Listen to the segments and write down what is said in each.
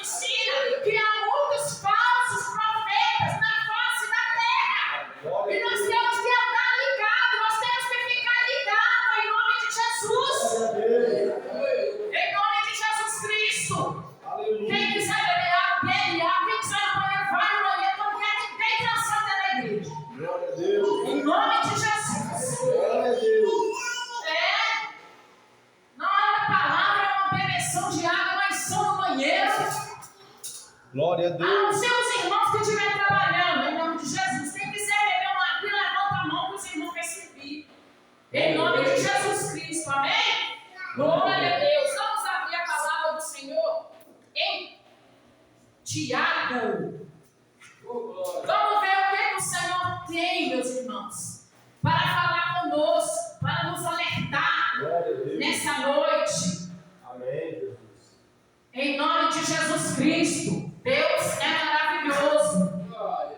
ensina que há muitos falsos profetas na face da terra. E nós temos que andar ligados, nós temos que ficar ligados em nome de Jesus. Em nome de Jesus Cristo. Quem quiser beber água, bebe água. Quem quiser no banheiro, vai no banheiro. Não quer ninguém dançando dentro da igreja. Em nome de Jesus. Na hora da palavra é uma bebeção de água, mas só no banheiro. Glória a Deus. Os seus irmãos que estiverem trabalhando, em nome de Jesus, quem quiser beber uma água, levanta a mão para os irmãos receber. Em nome de Jesus Cristo, amém? Glória a Deus. Vamos abrir a palavra do Senhor em Tiago. Vamos ver o que o Senhor tem, meus irmãos, para falar conosco, para nos alertar nessa noite. Amém, Jesus. Em nome de Jesus Cristo. Deus é maravilhoso.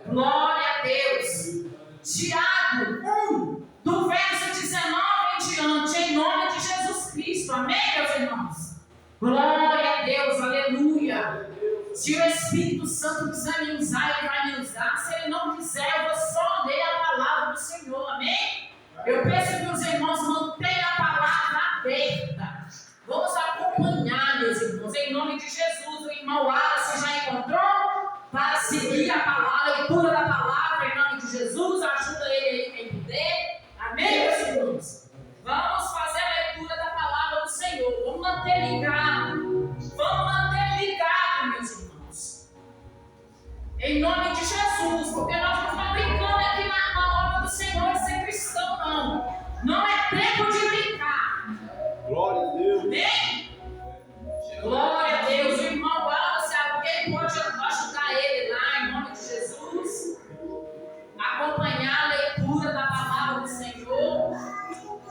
Glória a Deus. Tiago 1, do verso 19 em diante, em nome de Jesus Cristo. Amém, meus irmãos? Glória a Deus, aleluia. Se o Espírito Santo quiser me usar, Ele vai me usar. Se Ele não quiser, eu vou só ler a palavra do Senhor, amém? Eu peço que os irmãos mantenham a palavra aberta. Vamos acompanhar, meus irmãos, em nome de Jesus. O irmão Wallace já encontrou para seguir a palavra, a leitura da palavra, em nome de Jesus. Ajuda ele aí quem puder, amém, meus irmãos? Vamos fazer a leitura da palavra do Senhor. Vamos manter ligado. Vamos manter ligado, meus irmãos. Em nome de Jesus, porque nós não estamos brincando aqui na obra do Senhor de ser cristão, não. Não é tempo de brincar. Glória a Deus. Amém? Glória a Deus. O irmão Wallace, alguém pode ajudar ele lá, em nome de Jesus. Acompanhar a leitura da palavra do Senhor.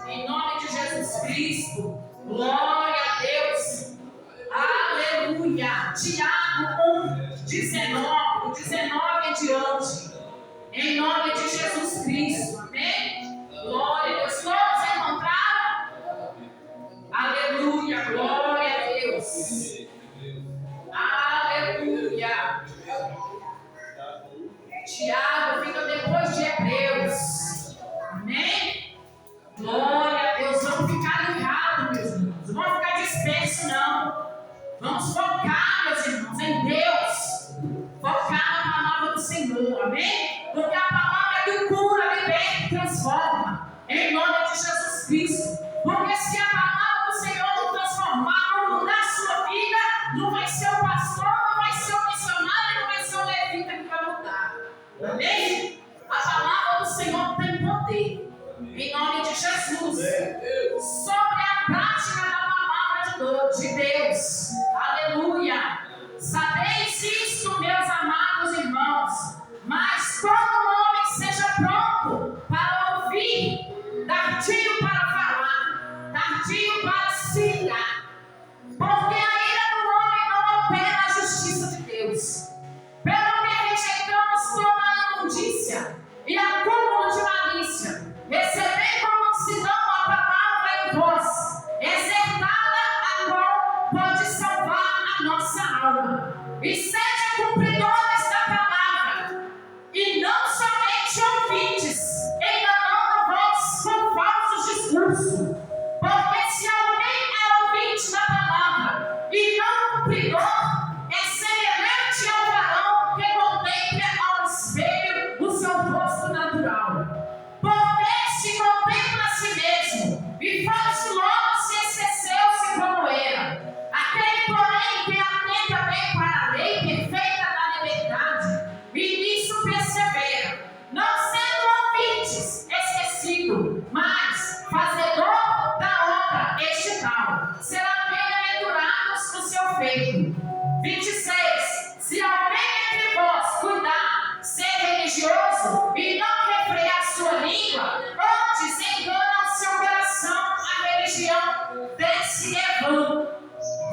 Em nome de Jesus Cristo. Glória a Deus. Aleluia. Tiago 1, 19, 19 em diante. Em nome de Jesus Cristo. Amém? Glória a Deus. Todos encontraram? Aleluia. Glória a Deus. Aleluia. Tiago fica depois de Hebreus. Amém? Glória a Deus. Vamos ficar ligados, meus irmãos. Não vamos ficar dispersos, não. Vamos focar, meus irmãos, em Deus. Focar na palavra do Senhor. Amém? Porque a palavra é que cura, liberta e transforma. Em nome de Jesus Cristo. Porque se a palavra do Senhor não transformar, não mudar a sua vida, não vai ser o pastor, não vai ser o missionário, não vai ser o levita que vai mudar. Amém? A palavra do Senhor tem poder. Em nome de Jesus. Sobre a prática da palavra de Deus. Aleluia. Sabeis isto, meus amados irmãos. Mas todo homem seja pronto para ouvir, tardio para falar, tardio para se irar. Porque a ira do homem não opera a justiça de Deus. Pelo que rejeitamos toda a imundícia e acúmulo de malícia, recebei como mansidão a palavra em vós, exertada a qual pode salvar a nossa alma. E sede cumpridores da palavra, e não somente ouvintes, enganando-vos com falsos discursos. Porque se alguém é ouvinte da palavra e não cumpridor, é semelhante ao varão que contempla ao espelho o seu rosto natural. Porque se contempla a si mesmo, e faz logo se esqueceu-se como era. Aquele, porém, que atenta bem para a lei perfeita da liberdade, e nisso persevera, não sendo ouvintes, esquecido, mas fazedor da obra, este tal será bem-aventurados no seu feito. 26. Se alguém entre vós cuidar, ser religioso, e não refrear sua língua, antes engana o seu coração, a religião desse é vã.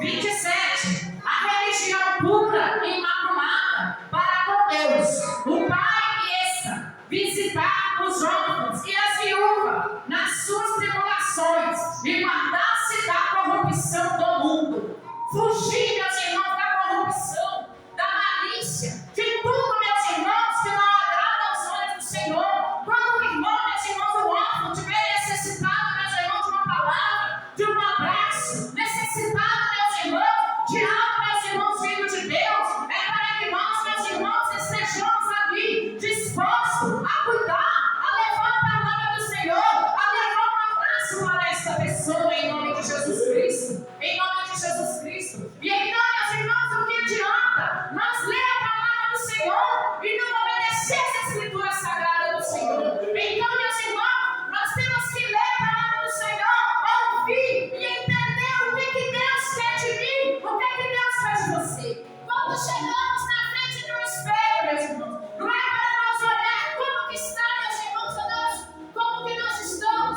27. A religião pura e imaculada para com Deus, o Pai esta, visitar os órfãos e as viúvas nas suas tribulações e guardar-se da corrupção do mundo. Fugir, meus irmãos, da corrupção. Quando chegamos na frente de um espelho, meus irmãos, não é para nós olhar como que está, meus irmãos, a Deus, como que nós estamos.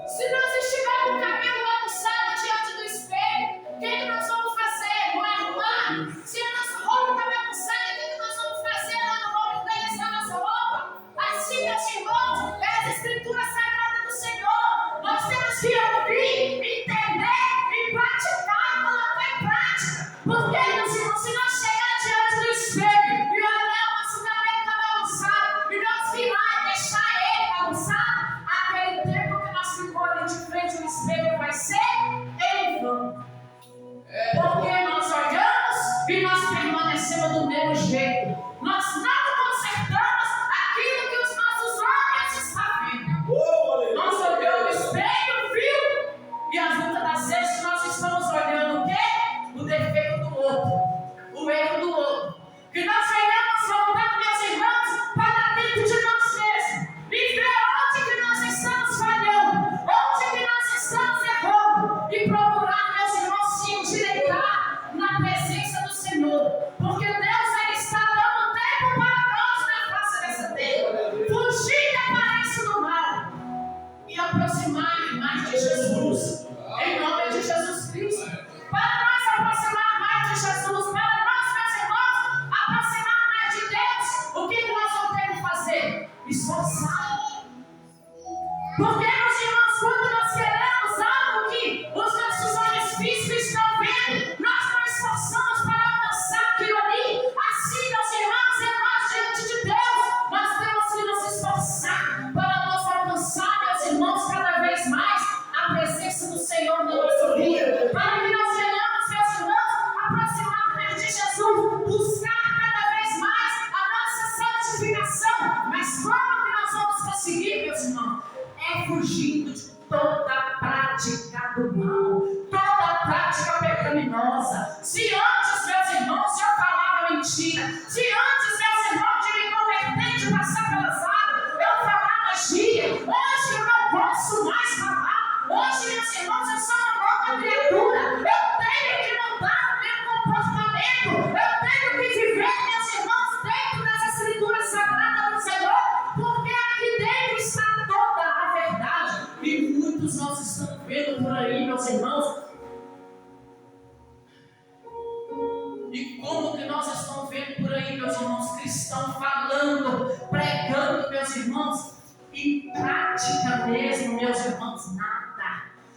Se nós estivermos com o cabelo bagunçado diante do espelho, o que nós vamos fazer? Não é arrumar? Se a nossa roupa está bagunçada, o que nós vamos fazer? Lá não vamos organizar a nossa roupa? Assim, meus irmãos, é a escritura sagrada do Senhor. Nós temos que ouvir, entender e praticar, colocar em prática. Porque, meus irmãos, se nós chegar diante do espelho e olhar o nosso cabelo está bagunçado e nós virar e deixar ele bagunçado, aquele tempo que nós ficamos ali de frente ao espelho vai ser em vão. Porque nós olhamos e nós permanecemos do mesmo jeito. Nós não consertamos aquilo que os nossos olhos estão vendo. Nós olhamos o espelho, viu? E a muitas das vezes nós estamos olhando o quê? O defeito do outro, o erro do outro. Que nós venhamos voltar, meus irmãos, para dentro de nós mesmos e ver onde que nós estamos falhando, onde que nós estamos errando e procurar, meus irmãos, se endireitar na presença do Senhor. Porque Deus, Ele está dando tempo para nós na face dessa terra. Fugir da aparência do mal e aproximar mais de Jesus. Em nome de Jesus Cristo. Para nós aproximar mais de Jesus, para nós, meus irmãos, aproximar mais de Deus, o que nós vamos ter que fazer? Esforçar. Porque, meus irmãos, quando nós queremos algo que os nossos olhos físicos estão vendo, nós não esforçamos para alcançar aquilo ali. Assim, meus irmãos, é nós diante de Deus. Nós temos que nos esforçar para nós alcançar, meus irmãos, cada vez mais a presença do Senhor na nossa vida. Para que nós venhamos, meus irmãos, aproximar mais de Jesus, buscar cada vez mais a nossa santificação. Mas como que nós vamos conseguir, meus irmãos? É fugindo de toda prática do mal, toda prática pecaminosa. Se antes, meus irmãos, eu falava mentira, se antes, meus irmãos, de me converter, de passar pelas águas, eu falava gíria, hoje eu não posso mais falar. Hoje, meus irmãos, eu sou uma nova criatura. Eu tenho que mudar o meu comportamento. Eu tenho que viver, meus irmãos, dentro das escrituras sagradas do Senhor, porque aqui dentro está toda a verdade. E muitos nós estamos vendo por aí, meus irmãos. E como que nós estamos vendo por aí, meus irmãos, cristãos falando, pregando, meus irmãos, e prática mesmo, meus irmãos, nada.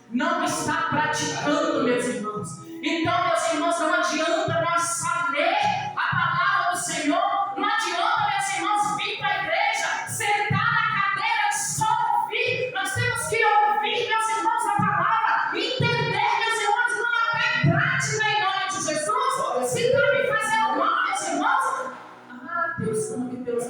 Não está praticando, meus irmãos. Então, meus irmãos, não adianta nós saber a palavra do Senhor. Não adianta, meus irmãos, vir para a igreja, sentar na cadeira e só ouvir. Nós temos que ouvir, meus irmãos, a palavra, entender, meus irmãos, colocar em prática em nome de Jesus. Se está me fazendo mal, meus irmãos, Deus, como que Deus,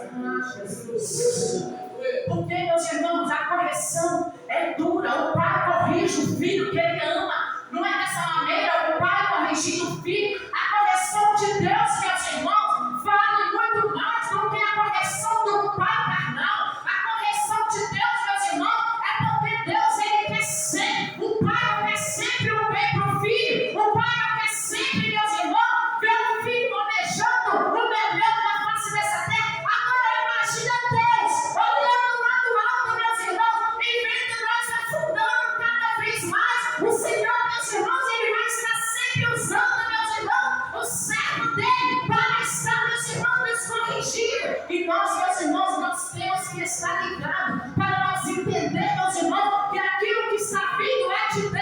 Jesus. Porque, meus irmãos, a correção é dura. O pai corrige o filho que ele ama. Não é dessa maneira, o pai corrigindo o filho. A correção de Deus, meus irmãos, vale muito mais do que a correção do pai carnal. A correção de Deus, meus irmãos, é porque Deus, ele quer sempre. O pai quer sempre o bem para o filho. O pai quer sempre, meus irmãos, ver o filho manejando o melhor na face dessa terra. Agora imagina Deus olhando lá do alto, meus irmãos, e vendo nós afundando cada vez mais. O Senhor, meus irmãos, ele vai estar sempre usando, meus irmãos, o servo dele para estar, meus irmãos, nos corrigindo. E nós, meus irmãos, nós temos que estar ligados para nós entender, meus irmãos, que aquilo que está vindo é de Deus.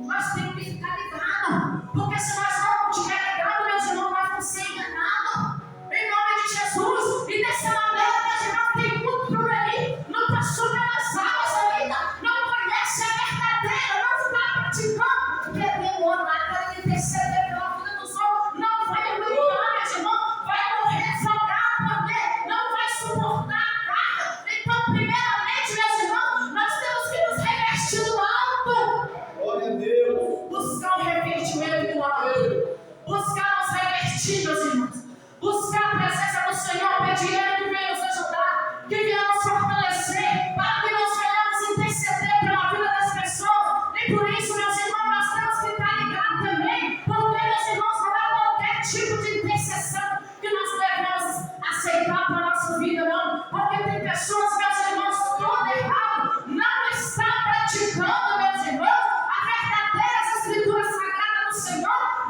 Nós temos que ficar ligados, porque se nós não estivermos ligados, meus irmãos, nós vamos ser enganados. Em nome de Jesus. E dessa maneira, meus irmãos, tem muito por aí. Não passou pelas águas ainda. Não conhece a verdadeira. Não está praticando. Querendo orar, querendo interceder pela vida dos outros. Não vai aguentar, meus irmãos. Vai morrer afogado, porque não vai suportar a carga. Então, primeiramente, meus irmãos, nós temos que nos revestir do alto. Glória a Deus. Buscar o revestimento do alto. Buscar nos revestir, meus irmãos. Buscar a presença do Senhor, pedir Ele que venha nos ajudar, que venha nos fortalecer, para que nós venhamos interceder pela vida das pessoas. E por isso, meus irmãos, nós temos que estar ligados também, porque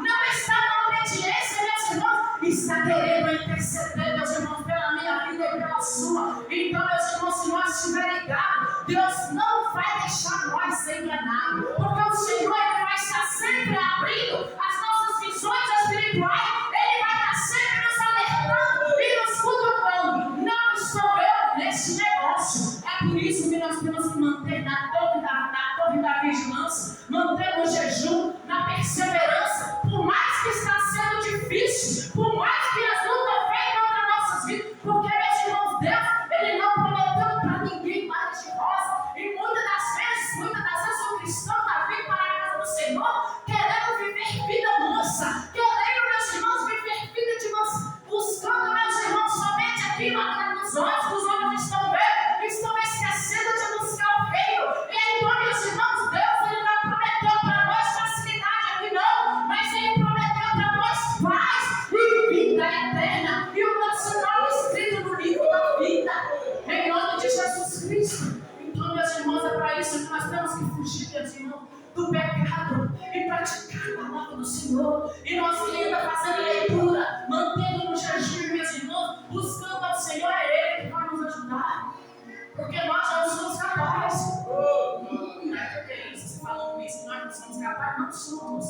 não está na obediência, meus irmãos, está querendo interceder, meus irmãos, pela minha vida e pela sua. Então, meus irmãos, se nós estivermos ligados, Deus não vai deixar nós ser enganados, porque o Senhor ele vai estar sempre abrindo as nossas visões espirituais, Ele vai estar sempre nos alertando e nos cutucando. Não estou eu nesse negócio. É por isso que nós temos que manter na torre da vigilância, manter no jejum, na perseverança, por mais que está sendo difícil, por mais que as lutas venham contra nossas vidas, porque, meus irmãos, Deus, Ele não prometeu para ninguém mais de rosa. E muitas das vezes o cristão está vindo para a casa do Senhor querendo viver vida mansa, querendo, meus irmãos, viver vida de mansa, buscando, meus irmãos, somente aquilo atrás dos olhos que os homens estão vendo, estão esquecendo de buscar o reino. E então, meus irmãos, Deus ele não prometeu para nós facilidade aqui não, mas Ele prometeu para nós paz e vida eterna, e o nosso nome escrito no livro da vida, em nome de Jesus Cristo. Então, meus irmãos, é para isso que nós temos que fugir, meus irmãos, do pecado e praticar a palavra do Senhor. E nós que ainda fazendo leitura, mantendo no jejum, meus irmãos, buscando ao Senhor, é Ele que vai nos ajudar, porque nós não somos capazes. Não é porque isso, você falou isso, nós não somos capazes, não somos.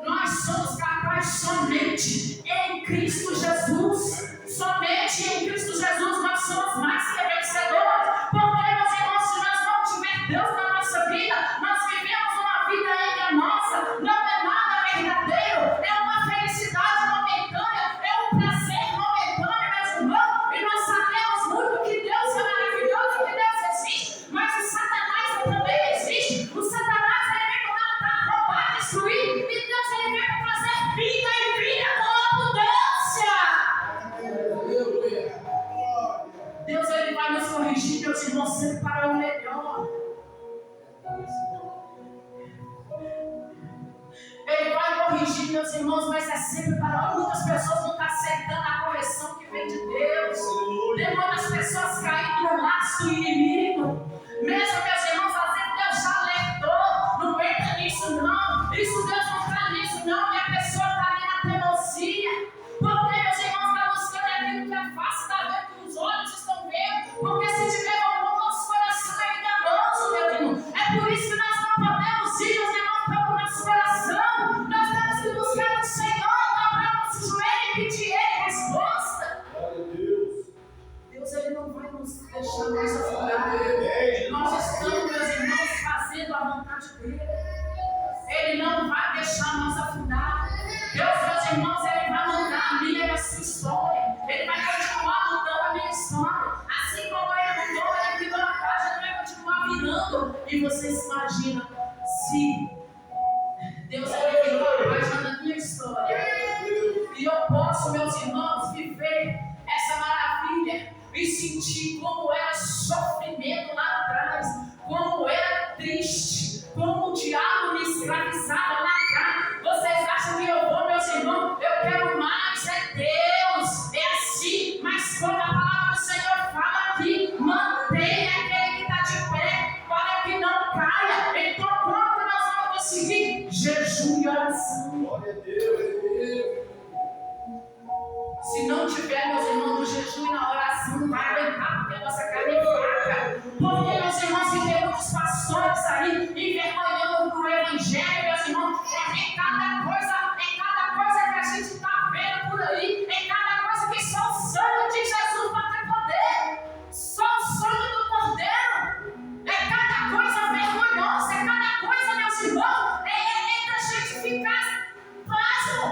Nós somos capazes somente em Cristo Jesus. Somente em Cristo Jesus nós somos mais que vencedores. Porque, meus irmãos, se nós não tivermos Deus na nossa vida, nós vivemos uma vida enganosa, não é nada verdadeiro, é uma felicidade momentânea, é um prazer momentâneo, meus irmãos. E nós sabemos muito que Deus é maravilhoso, que Deus existe, mas o Satanás também existe. O Satanás ele vem para roubar, destruir, e Deus ele vem para trazer vida e vida com abundância. Deus ele vai nos corrigir, meus irmãos, sempre para o melhor. Ele vai corrigir, meus irmãos, mas é sempre para muitas pessoas não estão aceitando a correção que vem de Deus. Tem muitas pessoas caindo no laço do inimigo. Mesmo, meus irmãos, às vezes Deus já alertou. Não entra nisso não. Isso Deus não está nisso não. E a pessoa está ali na teimosia. Porque, meus irmãos, está buscando aquilo que é fácil, está vendo que os olhos estão vendo. Porque se tiver algum nosso coração é enganoso, meu irmão. É por isso que nós não podemos ir, meus irmãos, pelo nosso coração. Nós temos que buscar o Senhor, dobrar o nosso joelho e pedir Ele resposta. Deus ele não vai nos deixar mais afundar. Nós estamos, meus irmãos, fazendo a vontade dele. Ele não vai deixar nós afundar. Deus, meus irmãos, ele vai mudar a minha e a sua história. Ele vai continuar mudando a minha história. Assim como ele mudou, ele virou a página, ele vai continuar virando. E vocês imaginam se Deus ele virou a página da minha história. E eu posso, meus irmãos, viver essa maravilha e sentir como era sofrimento lá atrás, como era triste, como o diabo me escravizava lá atrás. Vocês acham que eu vou, meus irmãos? Eu quero mais, é Deus, é assim. Mas quando a palavra do Senhor fala aqui, mantenha aquele que está de pé, para que não caia. Então, quando nós vamos conseguir? Jejum e oração. Glória a Deus. Se não tiver, meus irmãos, no jejum e na oração, não vai aguentar, porque a nossa carne é fraca. Porque, meus irmãos, se tem muitos pastores aí envergonhando o evangelho, meus irmãos, em cada coisa que a gente está vendo por aí, em cada coisa que só o sangue de Jesus vai ter poder, só o sangue do Cordeiro, é cada coisa vergonhosa, é cada coisa, meus irmãos, é da gente ficar pasmo.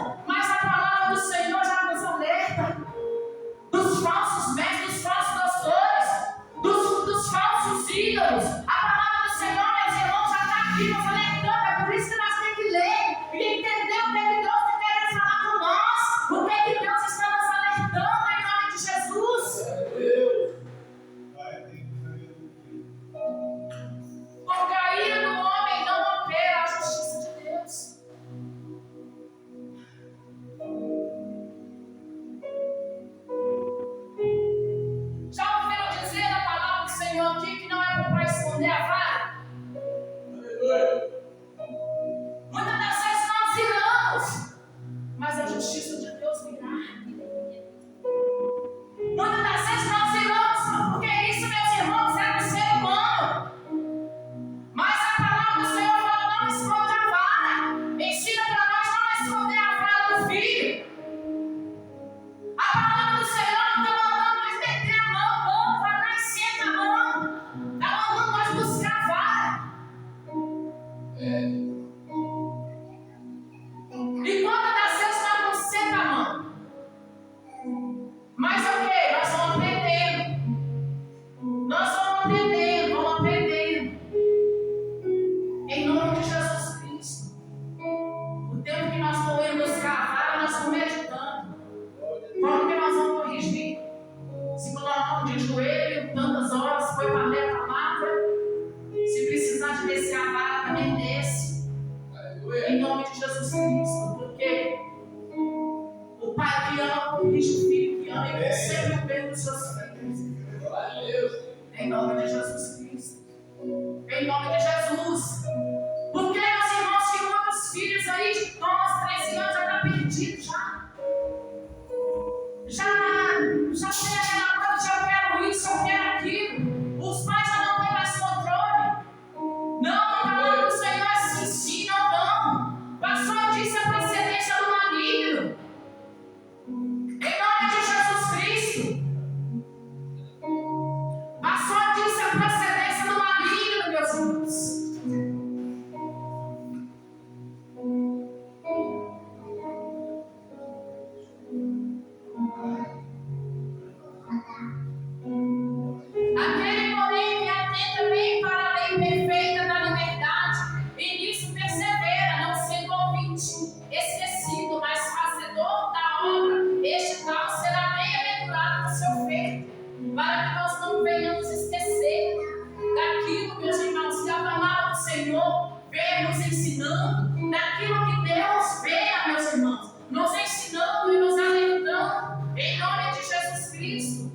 corrige o filho que ama e concede o bem dos seus filhos. Em nome de Jesus Cristo. Em nome de Jesus. Porque, meus irmãos, que muitos filhos aí de 12, 13 anos já estão perdidos já tem aquela coisa de eu quero isso, eu quero aquilo. Os pais já não têm mais controle. Não, a palavra do Senhor é sim, sim, não, não. Pastor disse a procedência do maligno. Em nome de Jesus Cristo. Pastor disse a procedência do maligno, meus irmãos. Aquele, porém, que atenta bem para a lei perfeita da liberdade, e nisso persevera, não sendo ouvinte, esquecido, mas fazedor da obra, este tal será bem-aventurado no seu feito, para que nós não venhamos esquecer daquilo, meus irmãos, que a palavra do Senhor vem nos ensinando, daquilo que Deus vê, meus irmãos, nos ensinando e nos alentando, em nome de Jesus Cristo.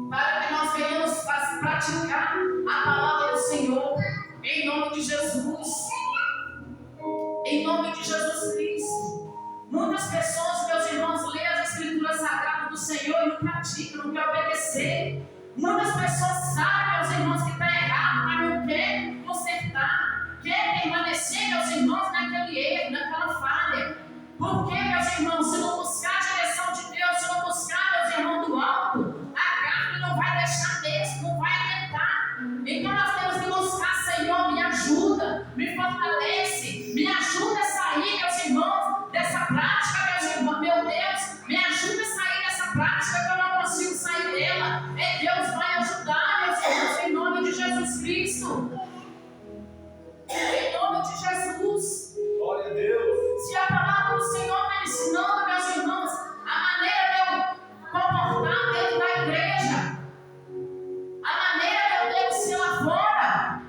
Para que nós venhamos praticar a palavra do Senhor, em nome de Jesus, em nome de Jesus Cristo. Muitas pessoas, meus irmãos, lêem as Escrituras Sagradas do Senhor e não praticam, não querem obedecer. Muitas pessoas sabem, meus irmãos, que está errado, mas não querem consertar, querem permanecer, meus irmãos, naquele erro, naquela falha. Porque, meus irmãos, se não buscar a direção de Deus, se não buscar, meus irmãos, do alto, não vai deixar mesmo, não vai aguentar. Então nós temos que buscar, Senhor, me ajuda, me fortalece, me ajuda a sair, meus irmãos, dessa prática, meus irmãos, meu Deus, me ajuda a sair dessa prática que eu não consigo sair dela. E Deus vai ajudar, meus irmãos, em nome de Jesus Cristo. Em nome de Jesus. Glória a Deus. Se a palavra do Senhor está ensinando, meus irmãos, a maneira de eu comportar dentro da igreja, a maneira de eu devo ser lá fora,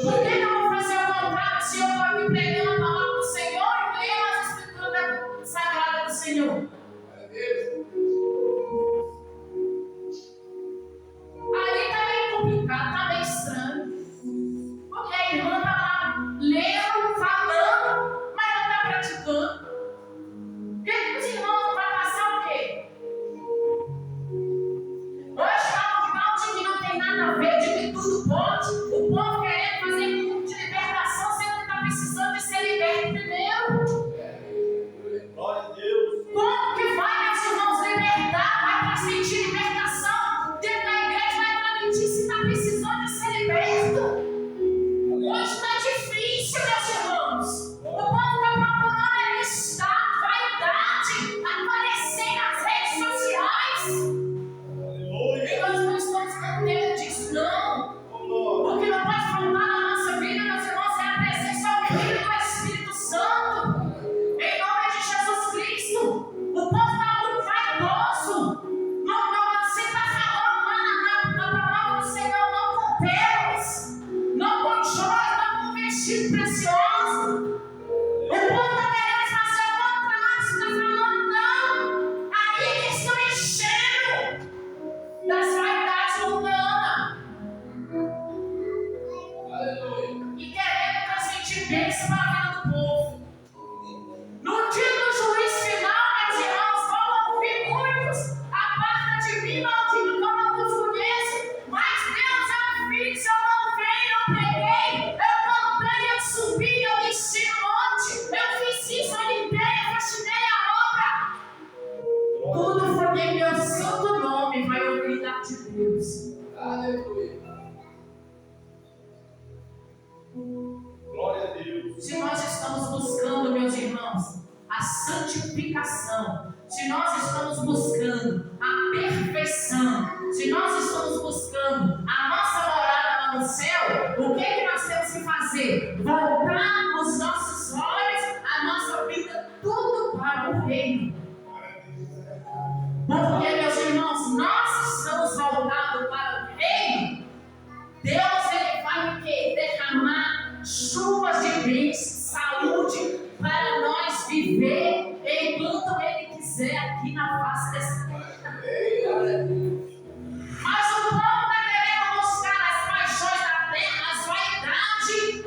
por que eu vou fazer o contrário se eu estou aqui pregando a palavra do Senhor e lendo as Escrituras Sagradas do Senhor? Aí está meio complicado, está meio estranho. Porque a irmã está lá lendo, falando, mas não está praticando. Porque os irmãos vão passar o quê? Hoje falam de mal de que não tem nada a ver, de que tudo pode. O povo querendo fazer culto de libertação, sendo que está precisando de ser liberto primeiro. Glória a Deus. Como que vai, meus irmãos, libertar? Vai transmitir libertação dentro da igreja, vai transmitir se está precisando de ser liberto. Hoje está difícil, meus irmãos. O povo está procurando é estar, vaidade, aparecer nas redes sociais. E nós não estamos contentes disso, não. O que não pode faltar na nossa vida, meus irmãos, é a presença ao do Espírito Santo. Em nome de Jesus Cristo. O povo está muito vaidoso. Você está falando lá na palavra do Senhor, não com pérolas, não com joias, não com vestido precioso. O povo está querendo fazer o contrário. Você está falando, não. Aí que estão enchendo das vaidades mundanas e querendo transmitir bênção para a vida do povo. No dia do juízo final, meus irmãos, vão ouvir muitos: aparta de mim, maldito, que eu não vos conheço. Mas Deus é um filho, se eu não venho, eu preguei, eu cantei, eu subi, eu enchi o monte, eu fiz isso, eu limpei, eu faxinei a obra. Tudo foi em meu santo nome, vai ouvir da de Deus. Aleluia. Glória a Deus. Se nós estamos buscando, meus irmãos, a santificação, se nós estamos buscando a perfeição, se nós estamos buscando a nossa morada lá no céu, o que nós temos que fazer? Voltar os nossos olhos, a nossa vida, tudo para o reino. Porque, meus irmãos, nós estamos voltados para o reino. Deus, ele vai o quê? Derramar chuvas de bênçãos, saúde, para nós viver enquanto ele quiser. aqui na face dessa terra. Mas o povo está querendo buscar as paixões da terra, as vaidades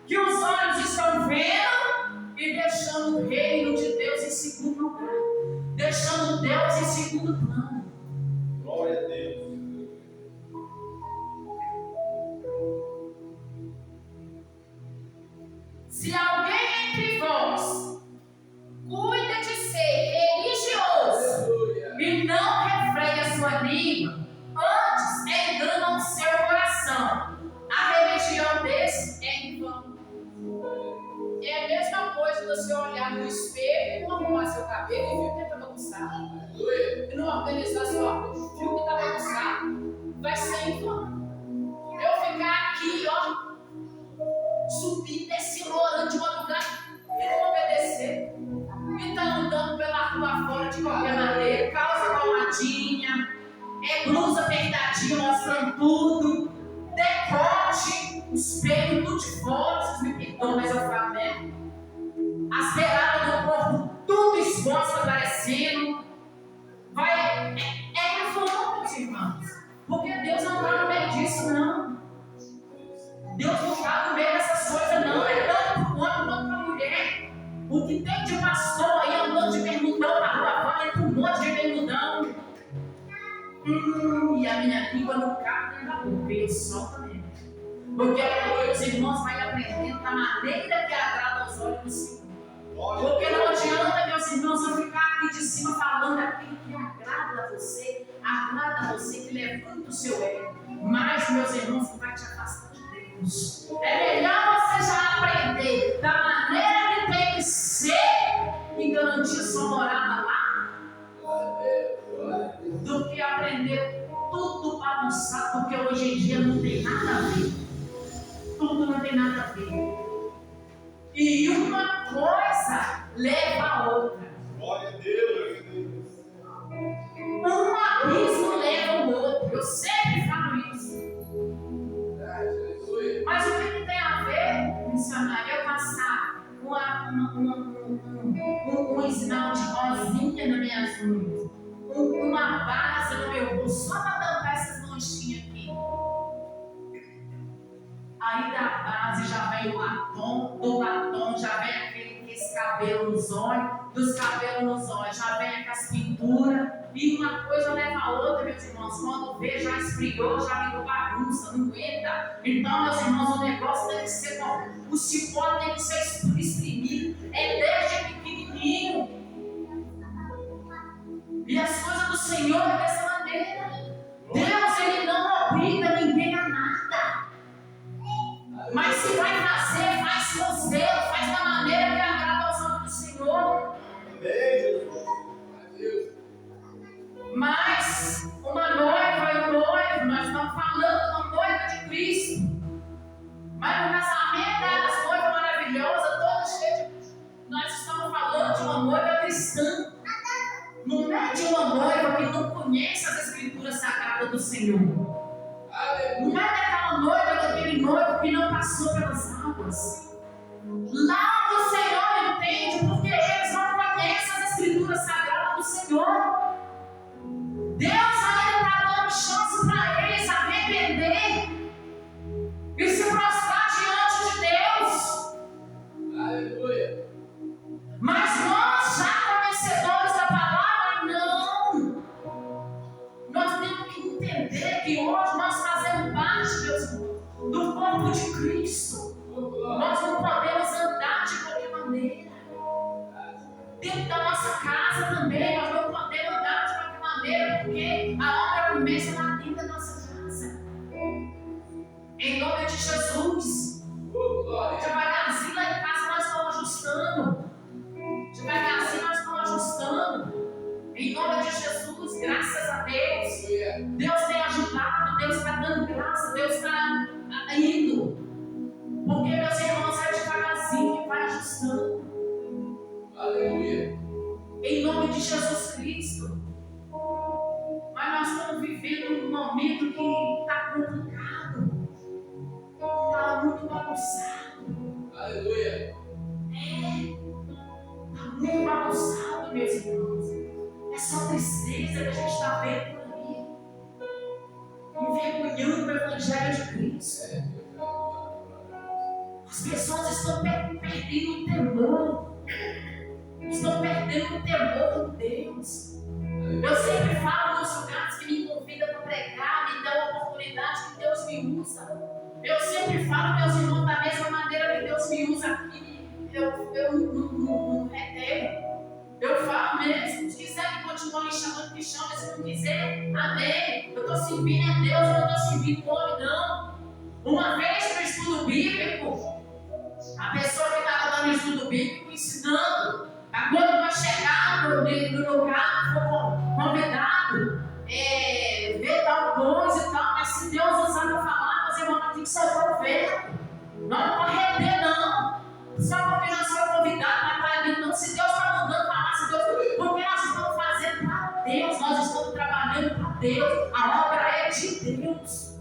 que os olhos estão vendo e deixando o reino de Deus em segundo lugar, deixando Deus em segundo plano. Glória a Deus. Se alguém entre vós cuida de ser religioso e não refreia a sua língua, antes engana o seu coração. A religião desse é em vão. É a mesma coisa você olhar no espelho e não arrumar seu cabelo e viu que está bagunçado. E não organizar sua roupa, viu que está bagunçado. Vai ser em vão. Eu ficar aqui, ó, subir desse orando de madrugada e não obedecer. E tá andando pela rua fora de qualquer maneira, calça colmadinha, blusa apertadinha, mostrando tudo, decote, espelho tudo de fora, vocês me perdoam, mas eu falo mesmo. As beiradas do corpo tudo exposta, aparecendo. Vai, é influente, meus irmãos, porque Deus não está no meio disso, não. Deus não está no meio dessas coisas, não. É tanto para o homem quanto para a mulher. O que tem de pastor aí andando de bermudão na rua, vai para um monte de bermudão. E a minha língua não cabe dentro da boca, eu solto mesmo. Porque os irmãos vão aprendendo da maneira que agrada aos olhos do Senhor. Porque não adianta, meus irmãos, eu ficar aqui de cima falando aquilo que agrada a você, que levanta o seu ego. Mas, meus irmãos, não vai te afastar de Deus. É melhor você já aprender da maneira que tem que ser e garantir sua morada lá, do que aprender tudo bagunçado, porque hoje em dia não tem nada a ver. Tudo não tem nada a ver. E uma coisa leva a outra. Glória a Deus. Um abismo leva o outro. Eu sempre falo isso. Mas o que tem a ver, missionário, eu passar um sinal de rosinha nas minhas unhas, uma base no meu bolso, só para tampar essas manchinhas aqui. Aí da base já vem o batom, do batom já vem esse cabelo nos olhos, dos cabelos nos olhos já vem aquelas pinturas, e uma coisa leva a outra, meus irmãos. Quando vê, já esfriou, já virou bagunça, não aguenta. Então, meus irmãos, o negócio tem que ser bom. O cipó tem que ser exprimido, é desde pequenininho. E as coisas do Senhor é dessa maneira. Deus, Ele não obriga ninguém a nada. Mas se vai fazer, faz com zelo, faz da maneira que agrada aos olhos do Senhor. Mas uma noiva e um noivo, nós estamos falando de uma noiva de Cristo. Mas no casamento das noivas maravilhosas, todas cheias de... Nós estamos falando de uma noiva cristã. Não é de uma noiva que não conhece as Escrituras Sagradas do Senhor. Não é daquela noiva, daquele noivo que não passou pelas águas. Lá o Senhor entende, porque eles não conhecem as Escrituras Sagradas do Senhor. Deus ainda está dando chance para eles arrepender e se prostrar diante de Deus. Aleluia. Mas nós, já conhecedores da palavra, não. Nós temos que entender que hoje nós fazemos parte, meus irmãos, do corpo de Cristo. Nós não podemos andar de qualquer maneira. Dentro da nossa casa também, nós não podemos andar de qualquer maneira, porque a obra começa lá dentro da nossa casa. Em nome de Jesus. Devagarzinho lá em casa nós estamos ajustando. Devagarzinho nós estamos ajustando. Em nome de Jesus, graças a Deus. Deus tem ajudado, Deus está dando graça, Deus está indo. Porque, meus irmãos, é devagarzinho que vai ajustando. Aleluia. Em nome de Jesus Cristo. Mas nós estamos vivendo um momento que está complicado. Está muito bagunçado. Aleluia. Está muito bagunçado, meus irmãos. É só tristeza que a gente está vendo por aí. Envergonhando o Evangelho de Cristo. As pessoas estão perdendo o temor. Estão perdendo o temor de Deus. Eu sempre falo nos lugares que me convidam para pregar, me dão a oportunidade que Deus me usa. Eu sempre falo, meus irmãos, da mesma maneira que Deus me usa aqui, eu não retenho. Eu falo mesmo, se quiser continuar me chamando, me chama, se não quiser, amém. Eu estou servindo a Deus, eu não estou servindo o homem, não. Uma vez no estudo bíblico, a pessoa que estava dando o estudo bíblico ensinando, quando vai chegar no lugar, for convidado, ver tal coisa e tal, mas se Deus usar para falar, nós irmãos tem que soltar o verbo. Não pode reter, não. Só porque nós somos convidados para estar ali, não. Se Deus está mandando falar, se Deus. Porque nós estamos fazendo para Deus, nós estamos trabalhando para Deus. A obra é de Deus.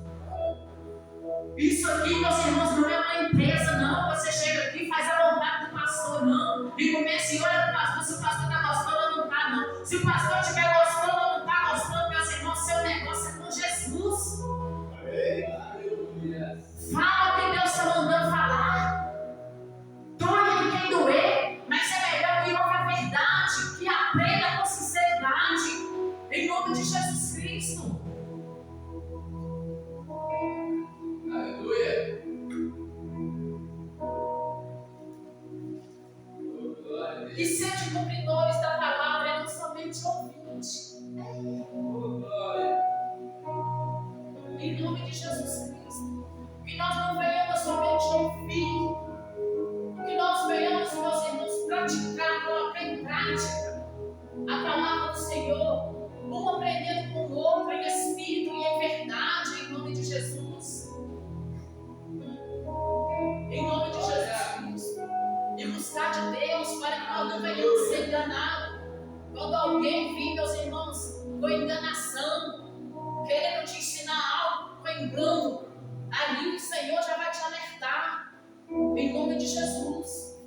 Isso aqui, meus irmãos, não é uma empresa, não. Você chega aqui e faz a vontade do pastor, não. E começa e olha para o pastor, se o pastor está gostando ou não está, não. Se o pastor estiver gostando ou não está gostando, meus irmãos, seu negócio é com Jesus. Fala o que Deus está mandando falar. Doe em quem doer, mas é melhor que ouça a verdade, que aprenda com sinceridade, em nome de Jesus Cristo. Aleluia. E sede cumpridores da palavra, não somente ouvintes. Em nome de Jesus Cristo. Que nós não venhamos somente ouvir. Que nós venhamos, meus irmãos, praticar, colocar em prática a palavra do Senhor. Um aprendendo com o outro em espírito e em verdade, em nome de Jesus. Em nome de Jesus Cristo. E buscar de Deus para que nós não venhamos ser enganados. Quando alguém vir, meus irmãos, com enganação, querendo te ensinar algo com engano, ali o Senhor já vai te alertar. Em nome de Jesus.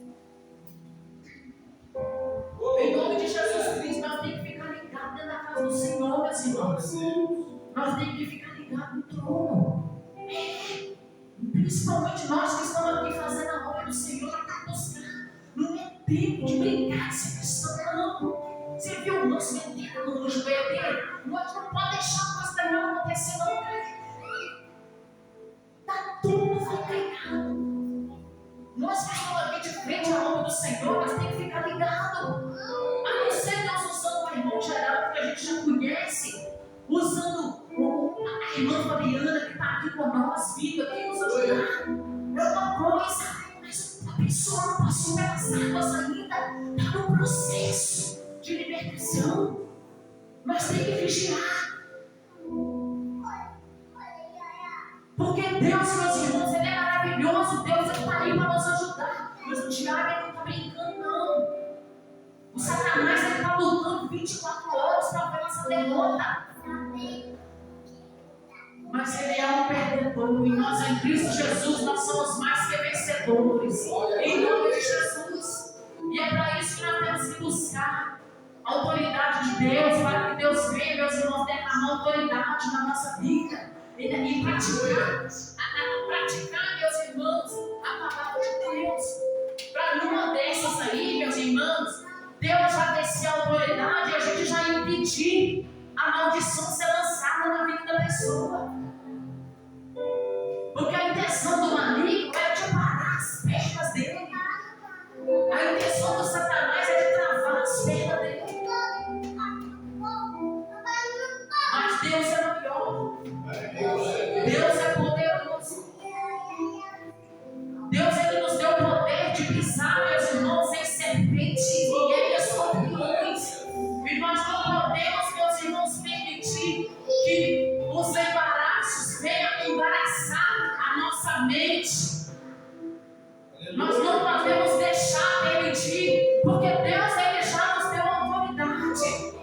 Em nome de Jesus Cristo, nós temos que ficar ligados dentro da casa do Senhor, meus irmãos. Nós temos que ficar ligados no trono. Principalmente nós que estamos aqui fazendo a obra do Senhor, para buscar. Não é tempo de brincar de ser cristão, não. Você viu o nosso metendo no joelho dele? Nós não podemos deixar o nosso trabalho acontecer, não. Está tudo ligado. Nós que estamos aqui de frente à obra do Senhor, nós temos que ficar ligados. A não ser Deus usando o irmão geral, que a gente já conhece, usando a irmã Fabiana, que está aqui com nós, vindo aqui nos ajudar. É uma coisa, mas a pessoa não passou pelas águas ainda, está no processo de libertação. Nós temos que vigiar. Porque Deus, meus irmãos, Ele é maravilhoso. Deus está aí para nos ajudar. Mas o diabo não está brincando, não. O Satanás está lutando 24 horas para ver nossa derrota. Mas Ele é um perdedor. E nós, em Cristo Jesus, nós somos mais que vencedores. Em nome de Jesus. E é para isso que nós temos que buscar a autoridade de Deus, para que Deus venha, meus irmãos, derramar autoridade na nossa vida. E praticar, meus irmãos, a palavra de Deus. Para numa dessas aí, meus irmãos, Deus já desceu a autoridade e a gente já ia impedir a maldição ser lançada na vida da pessoa. Porque a intenção do maligno é de parar as pernas dele. A intenção do Satanás é de travar as pernas dele. Mas Deus é maior. Deus é poderoso. Deus, Ele nos deu o poder de pisar, meus irmãos, em serpentes e em escorpiões. E nós não podemos, meus irmãos, permitir que os embaraços venham embaraçar a nossa mente. Nós não podemos deixar permitir, porque Deus, Ele já nos deu autoridade.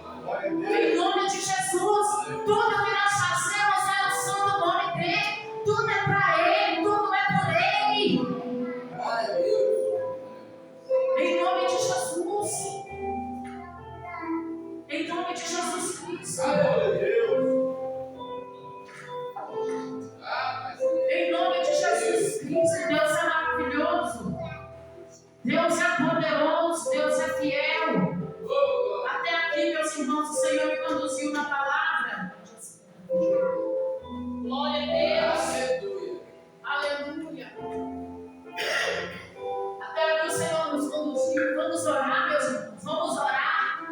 Em nome de Jesus, tudo que nós fazemos é o santo nome dEle. Tudo é para Ele, tudo é por Ele. Em nome de Jesus. Em nome de o Senhor me conduziu na palavra. Glória a Deus. Aleluia. Até que o Senhor nos conduziu. Vamos orar, meus irmãos. Vamos orar.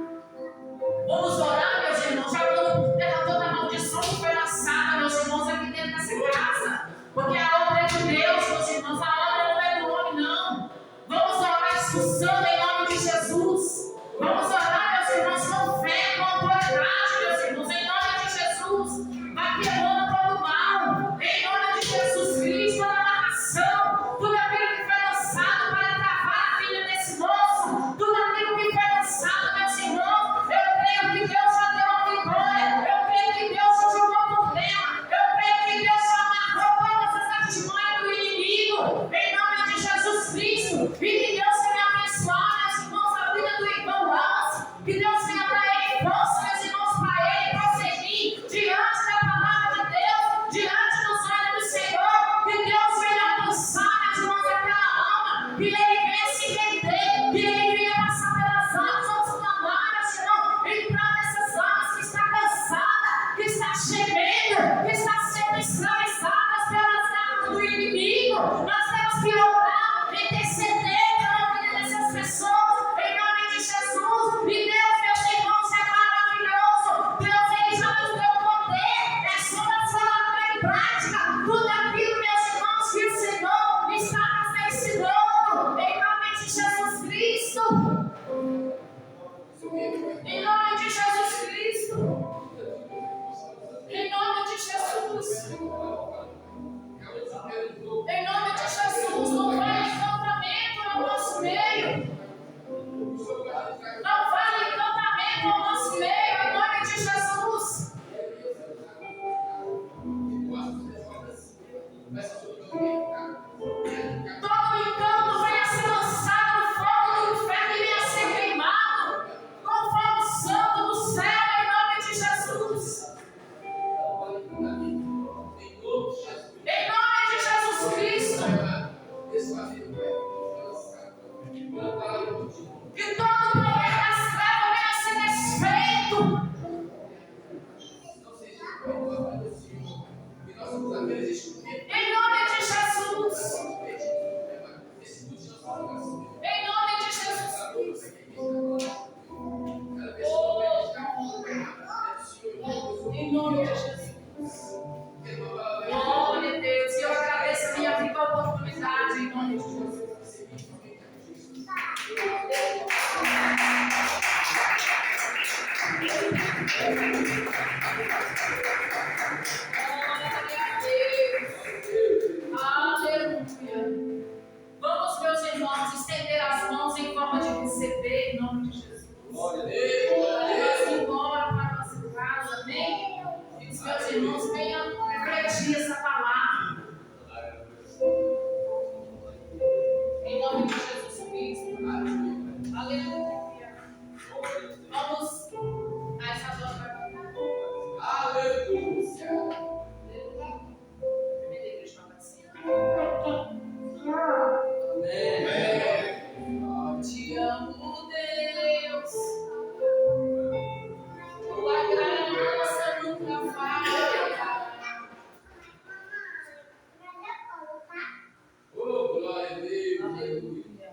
Vamos orar, meus irmãos. Já vamos por terra toda a maldição que foi lançada, meus irmãos, aqui dentro dessa casa. Porque a obra é de Deus, meus irmãos. A obra não é do homem, não. Vamos orar expulsando em nome de Jesus. Vamos orar, meus irmãos, com fé, com autoridade, meus irmãos, em nome de Jesus. Vai quebrando todo o mal. Em nome de Jesus Cristo, toda amarração, tudo aquilo que foi lançado para travar a vida desse moço, tudo aquilo que foi lançado, meus irmãos, eu creio que Deus já deu a vitória, eu creio que Deus já jogou por terra, eu creio que Deus já amarrou todas as artimanhas do inimigo, em nome de Jesus Cristo, e que Deus venha abençoar, meus irmãos, a vida do irmão Wallace, que Deus venha dar ele força, meus irmãos, para ele prosseguir diante da palavra de Deus, diante dos olhos do Senhor, que Deus venha alcançar, meus irmãos, aquela alma, que ele venha se render, que ele venha passar pelas almas, vamos clamar, meu Senhor, em prol dessas almas que está cansada, que está gemendo, que está sendo escravizadas pelas garras do inimigo. Nós temos que orar, interceder pela vida dessas pessoas, em nome de Jesus. E Deus, meus irmãos, é maravilhoso. Deus, ele já nos deu poder, é só nós colocar em prática tudo aquilo, meus irmãos, que o Senhor está nos ensinando, em nome de Jesus Cristo. Em nome de Jesus Cristo. Em nome de Jesus. Em nome de Jesus, não vale encantamento no nosso meio. Não vale encantamento no nosso meio, em nome de Jesus. Todo encanto venha ser lançado no fogo do inferno e venha ser queimado com o fogo santo do céu, em nome de Jesus. Em nome de Jesus Cristo. Que todo poder das trevas venha ser desfeito. Em nome de Jesus. Em nome de Jesus Cristo. Em nome de Jesus. Glória a Deus. E eu agradeço a minha vida, a oportunidade, em nome de Jesus. Aleluia. Vamos, meus irmãos, estender as mãos em forma de receber, em nome de Jesus. Vamos embora para a nossa casa, amém? E os meus irmãos venham refletir essa palavra. Em nome de Jesus Cristo. Aleluia. Vamos a essa voz para cantar. Aleluia. Primeira igreja para cima. Amém. Te amo, Deus. Tua graça nunca falha. Oh, glória a Deus. Aleluia.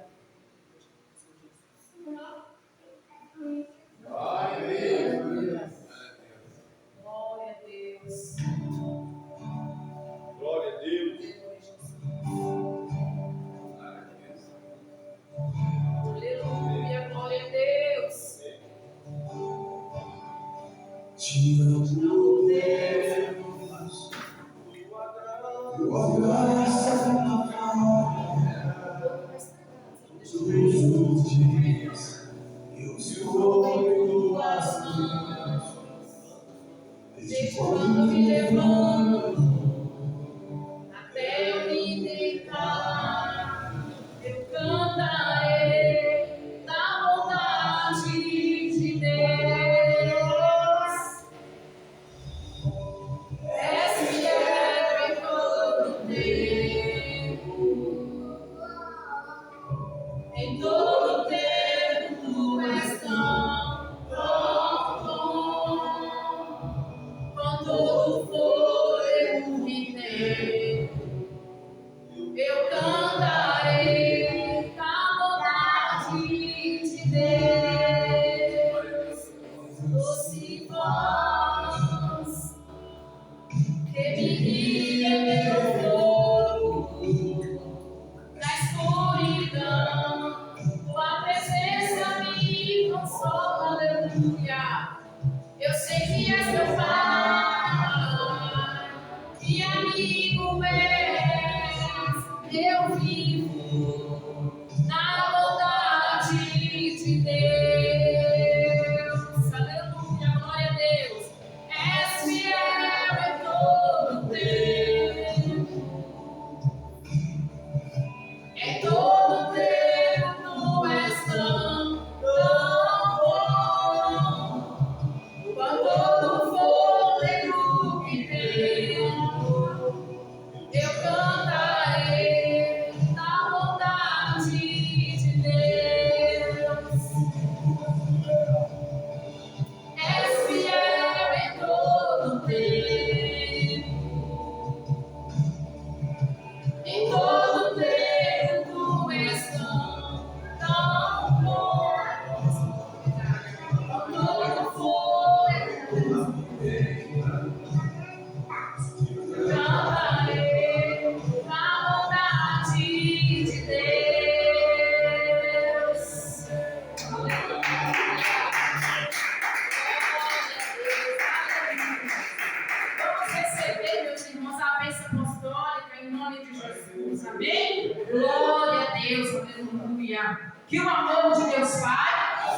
Glória a Deus. Glória a Deus. Glória a Deus. Aleluia, glória a Deus. Te amo, Deus, tua graça me falha. Todos os dias eu estou em tuas mãos. Desde quando me levanto Até eu me deitar, eu cantarei da bondade de Deus. És fiel em todo tempo. Em todo tempo tu és tão bom Deus, doce voz que me guia em meu fogo da escuridão. Tua presença me consola, aleluia. Eu sei que és meu Pai, que amigo és. Eu vivo na bondade de Deus. Aleluia, glória a Deus. És fiel em todo tempo. Em todo tempo tu és tão bom. Com todo fôlego que tenho, eu cantarei da bondade de Deus. És fiel em todo tempo. Em todo tempo tu és tão bom. Com todo fôlego cantarei a bondade de Deus. Vamos receber, meus irmãos, a bênção apostólica em nome de Jesus. Amém? Glória a Deus, aleluia. Que o amor de Deus Pai,